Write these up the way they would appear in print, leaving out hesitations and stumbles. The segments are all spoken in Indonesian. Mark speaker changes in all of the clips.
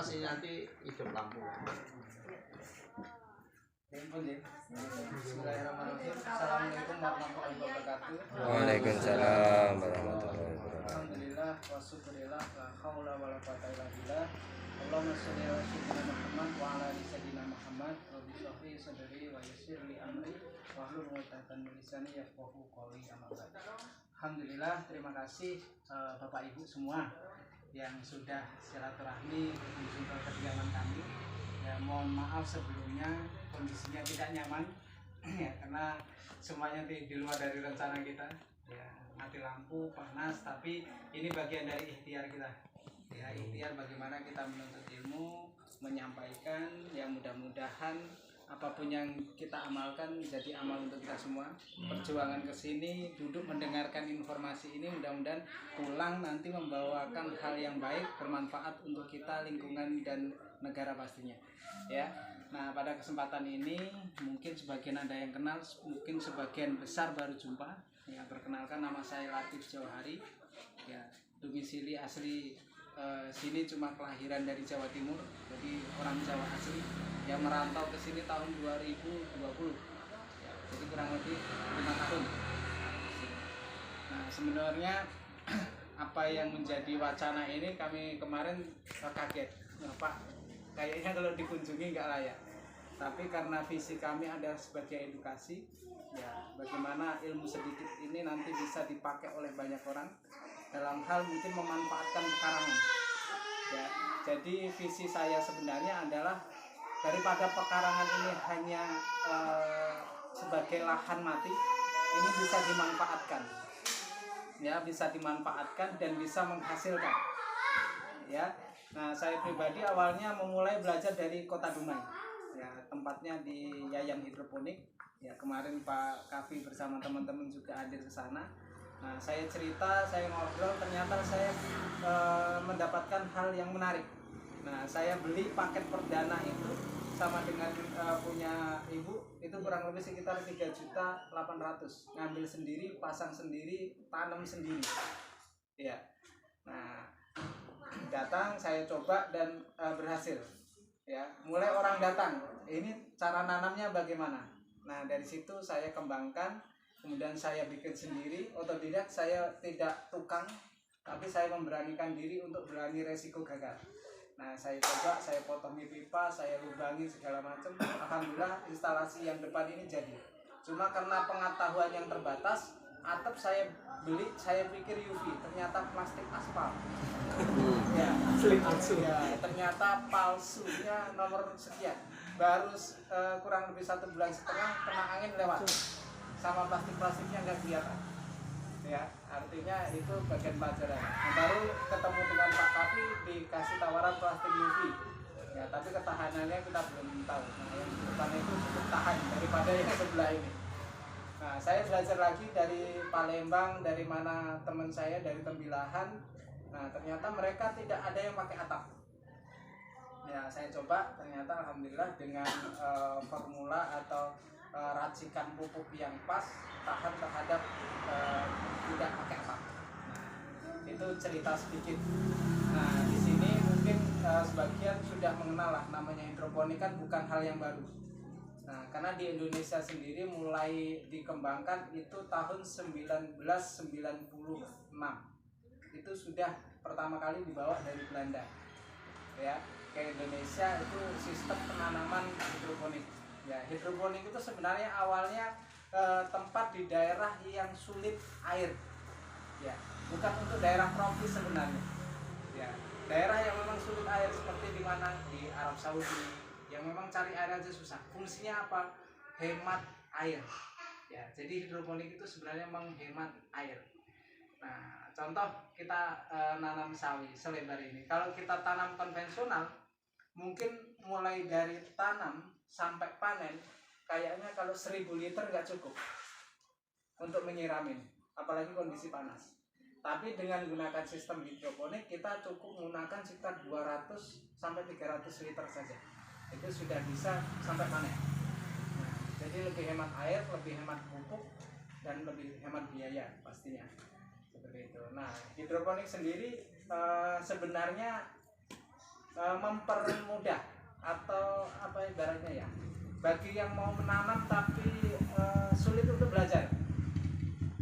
Speaker 1: masih nanti hidup lampu.
Speaker 2: Bismillahirrahmanirrahim. Assalamualaikum warahmatullahi wabarakatuh.
Speaker 3: Waalaikumsalam warahmatullahi wabarakatuh.
Speaker 2: Alhamdulillah wa syukurillah la haula wala quwata illa billah. Allahumma shalli ala sayyidina Muhammad wa ala ali sayyidina Muhammad. Rabbi shrah li sadri wa yassir li amri wahlul 'uqdatam min lisani yafqahu qawli. Amma ba'd. Alhamdulillah, terima kasih Bapak Ibu semua yang sudah silaturahmi menuju ke kediaman kami. Ya, mohon maaf sebelumnya kondisinya tidak nyaman ya, karena semuanya di luar dari rencana kita ya, mati lampu, panas, tapi ini bagian dari ikhtiar kita ya, ikhtiar bagaimana kita menuntut ilmu, menyampaikan yang mudah-mudahan apapun yang kita amalkan jadi amal untuk kita semua. Perjuangan kesini duduk mendengarkan informasi ini, mudah-mudahan pulang nanti membawakan hal yang baik, bermanfaat untuk kita, lingkungan dan negara pastinya ya. Nah, pada kesempatan ini mungkin sebagian Anda yang kenal, mungkin sebagian besar baru jumpa ya. Perkenalkan, nama saya Latif Jauhari ya, domisili asli sini cuma kelahiran dari Jawa Timur, jadi orang Jawa asli yang merantau ke sini tahun 2020 ya, jadi kurang lebih 5 tahun. Nah, sebenarnya apa yang menjadi wacana ini kami kemarin kaget, Pak, kayaknya kalau dikunjungi nggak layak, tapi karena visi kami adalah sebagai edukasi ya, bagaimana ilmu sedikit ini nanti bisa dipakai oleh banyak orang dalam hal mungkin memanfaatkan pekarangan ya. Jadi visi saya sebenarnya adalah daripada pekarangan ini hanya sebagai lahan mati, ini bisa dimanfaatkan ya, bisa dimanfaatkan dan bisa menghasilkan ya. Nah, saya pribadi awalnya memulai belajar dari Kota Dumai ya, tempatnya di Yayan Hidroponik ya. Kemarin Pak Kavi bersama teman-teman juga hadir ke sana. Nah, saya cerita, saya ngobrol, ternyata saya mendapatkan hal yang menarik. Nah, saya beli paket perdana itu sama dengan punya ibu, itu kurang lebih sekitar 3.800.000, ngambil sendiri, pasang sendiri, tanam sendiri ya. Nah, datang, saya coba dan berhasil ya. Mulai orang datang, ini cara nanamnya bagaimana. Nah, dari situ saya kembangkan, kemudian saya bikin sendiri, otodidak. Saya tidak tukang, tapi saya memberanikan diri untuk berani resiko gagal. Nah, saya coba, saya potongi pipa, saya lubangi segala macam. Alhamdulillah instalasi yang depan ini jadi. Cuma karena pengetahuan yang terbatas, atap saya beli, saya pikir UV, ternyata plastik aspal ya, ya, ternyata palsunya nomor sekian. Baru kurang lebih 1,5 bulan kena angin lewat, sama plastiknya nggak kelihatan ya. Artinya itu bagian pelajaran. Nah, baru ketemu dengan Pak Kavi, dikasih tawaran plastik UV ya, tapi ketahanannya kita belum tahu. Nah, yang di depan itu cukup tahan daripada yang sebelah ini. Nah, saya belajar lagi dari Palembang, dari mana teman saya dari Tembilahan. Nah, ternyata mereka tidak ada yang pakai atap ya. Saya coba, ternyata alhamdulillah dengan formula atau racikan pupuk yang pas, tahan terhadap tidak pakai atap. Nah, itu cerita sedikit. Nah, di sini mungkin sebagian sudah mengenal lah, namanya hidroponik kan bukan hal yang baru. Nah, karena di Indonesia sendiri mulai dikembangkan itu tahun 1996. Itu sudah pertama kali dibawa dari Belanda ya ke Indonesia. Itu sistem penanaman hidroponik ya. Hidroponik itu sebenarnya awalnya tempat di daerah yang sulit air ya, bukan untuk daerah tropis sebenarnya ya. Daerah yang memang sulit air seperti di mana, di Arab Saudi, yang memang cari air aja susah. Fungsinya apa? Hemat air ya. Jadi hidroponik itu sebenarnya menghemat air. Nah, contoh kita nanam sawi selebar ini. Kalau kita tanam konvensional, mungkin mulai dari tanam sampai panen, kayaknya kalau 1.000 liter nggak cukup untuk menyiramin, apalagi kondisi panas. Tapi dengan menggunakan sistem hidroponik, kita cukup menggunakan sekitar 200 sampai 300 liter saja. Itu sudah bisa sampai panen. Nah, jadi lebih hemat air, lebih hemat pupuk, dan lebih hemat biaya pastinya. Seperti itu. Nah, hidroponik sendiri sebenarnya mempermudah atau apa ibaratnya ya, bagi yang mau menanam tapi sulit untuk belajar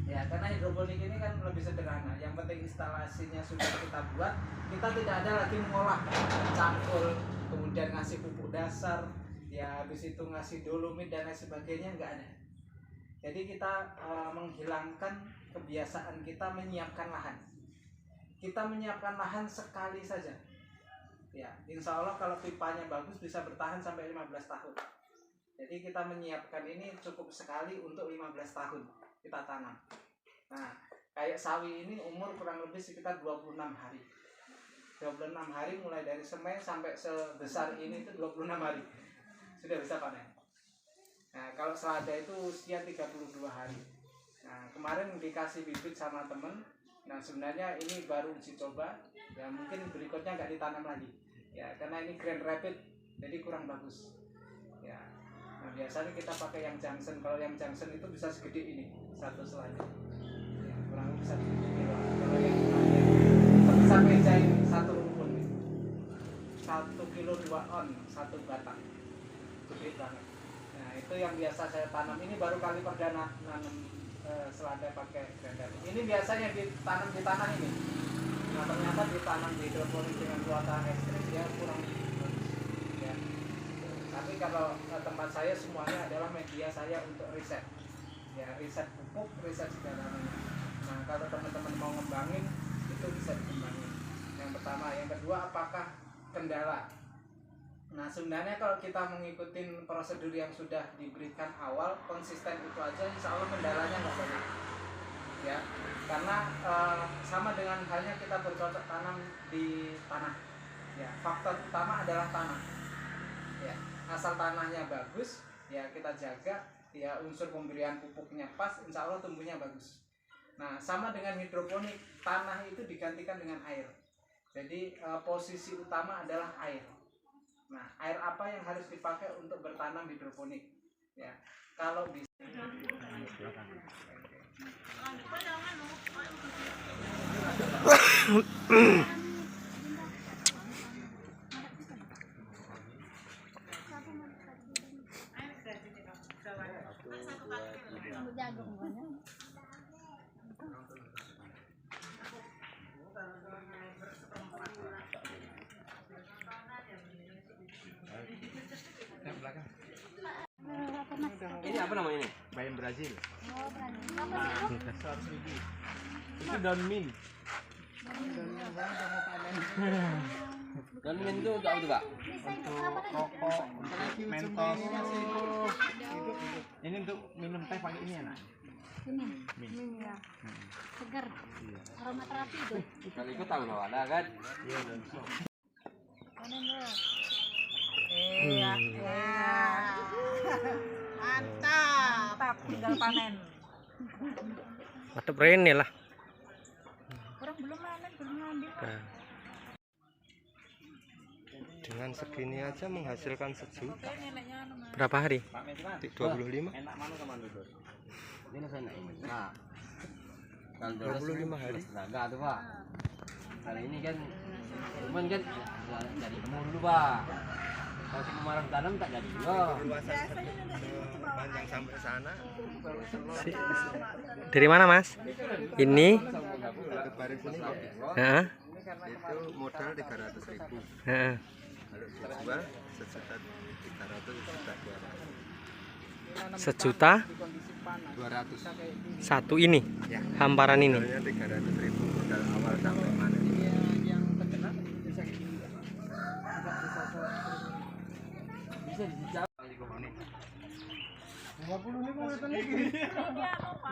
Speaker 2: ya, karena hidroponik ini kan lebih sederhana, yang penting instalasinya sudah kita buat, kita tidak ada lagi mengolah cangkul kemudian ngasih pupuk dasar ya, habis itu ngasih dolomit dan lain sebagainya, nggak ada. Jadi kita menghilangkan kebiasaan kita menyiapkan lahan. Kita menyiapkan lahan sekali saja ya, insya Allah kalau pipanya bagus bisa bertahan sampai 15 tahun. Jadi kita menyiapkan ini cukup sekali untuk 15 tahun kita tanam. Nah, kayak sawi ini umur kurang lebih sekitar 26 hari. 26 hari mulai dari semai sampai sebesar ini itu 26 hari sudah bisa panen. Nah, kalau selada itu usia 32 hari. Nah, kemarin dikasih bibit sama temen. Nah, sebenarnya ini baru uji coba. Ya, mungkin berikutnya nggak ditanam lagi. Ya, karena ini Grand Rapid, jadi kurang bagus. Ya. Nah, biasanya kita pakai yang Johnson. Kalau yang Johnson itu bisa segede ini, satu selada. Ya, kurang lebih 1 kilo. Kalau yang sebesar meja ini, satu rumpun. 1 kilo 2 on, satu batang. Gede banget. Nah, itu yang biasa saya tanam. Ini baru kali perdana nanam selada pakai Grand Rapid. Ini biasanya ditanam di tanah ini. Nah, ternyata ditanam di hidroponik dengan kuota ekstrim dia kurang bagus ya. Tapi kalau tempat saya semuanya adalah media saya untuk riset ya, riset pupuk, riset segalanya. Nah, kalau teman-teman mau ngembangin itu bisa dikembangin. Yang pertama, yang kedua, apakah kendala? Nah, sebenarnya kalau kita mengikuti prosedur yang sudah diberikan awal, konsisten itu aja, insya Allah kendalanya nggak banyak ya, karena sama dengan halnya kita bercocok tanam di tanah ya, faktor utama adalah tanah ya, asal tanahnya bagus ya, kita jaga ya, unsur pemberian pupuknya pas, insya Allah tumbuhnya bagus. Nah, sama dengan hidroponik, tanah itu digantikan dengan air, jadi posisi utama adalah air. Nah, air apa yang harus dipakai untuk bertanam hidroponik ya, kalau bisa
Speaker 1: Ini apa namanya ini? Bayam Brazil.
Speaker 4: Oh, berani.
Speaker 1: 100.000. Itu daun mint. Daun mint itu untuk apa tuh, Kak?
Speaker 4: Untuk
Speaker 1: Rokok, untuk mentos. Ini untuk minum teh pakai ini enak.
Speaker 4: Ini. Ini ya. Segar. Aromaterapi itu.
Speaker 1: Kalau ikut tahu loh ada kan? Iya, daun sok.
Speaker 4: Panen dulu.
Speaker 5: Iya, mantap, tinggal panen.
Speaker 3: Mantap Rene lah.
Speaker 5: Orang belum panen, belum ngambil.
Speaker 3: Nah. Dengan segini aja menghasilkan sejuta. Berapa hari? 25?
Speaker 1: Enak mana sama dulur? Ini saya enak ini. Nah, kalau
Speaker 3: 25 hari.
Speaker 1: Enggak tuh, Pak. Kali ini kan cuman kan dari temu dulu, Pak. Kalau si kemarau tanam tak jadi juga.
Speaker 3: Panjang sampai sana. Dari mana, Mas? Ini?
Speaker 6: Baris ini
Speaker 3: Heeh.
Speaker 6: itu modal 300.000.
Speaker 3: Heeh.
Speaker 6: Kalau dijual 1.300.000, 1.200.000.
Speaker 3: Sejuta
Speaker 6: 200.
Speaker 3: satu ini.
Speaker 6: Ya.
Speaker 3: Hamparan ini.
Speaker 6: Modalnya 300.000 modal awal sampai mana?
Speaker 2: yang terkena bisa kayak gini.
Speaker 1: Bisa dijawab.
Speaker 6: 50 nih kok lagi.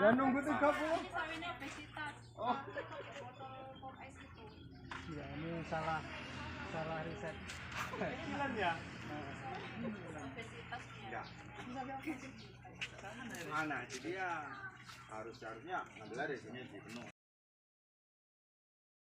Speaker 6: Ya nunggu 30.
Speaker 2: Ya, ini salah riset.
Speaker 6: Ya. Mana? Jadi ya harusnya ngambil dari sini di penuh.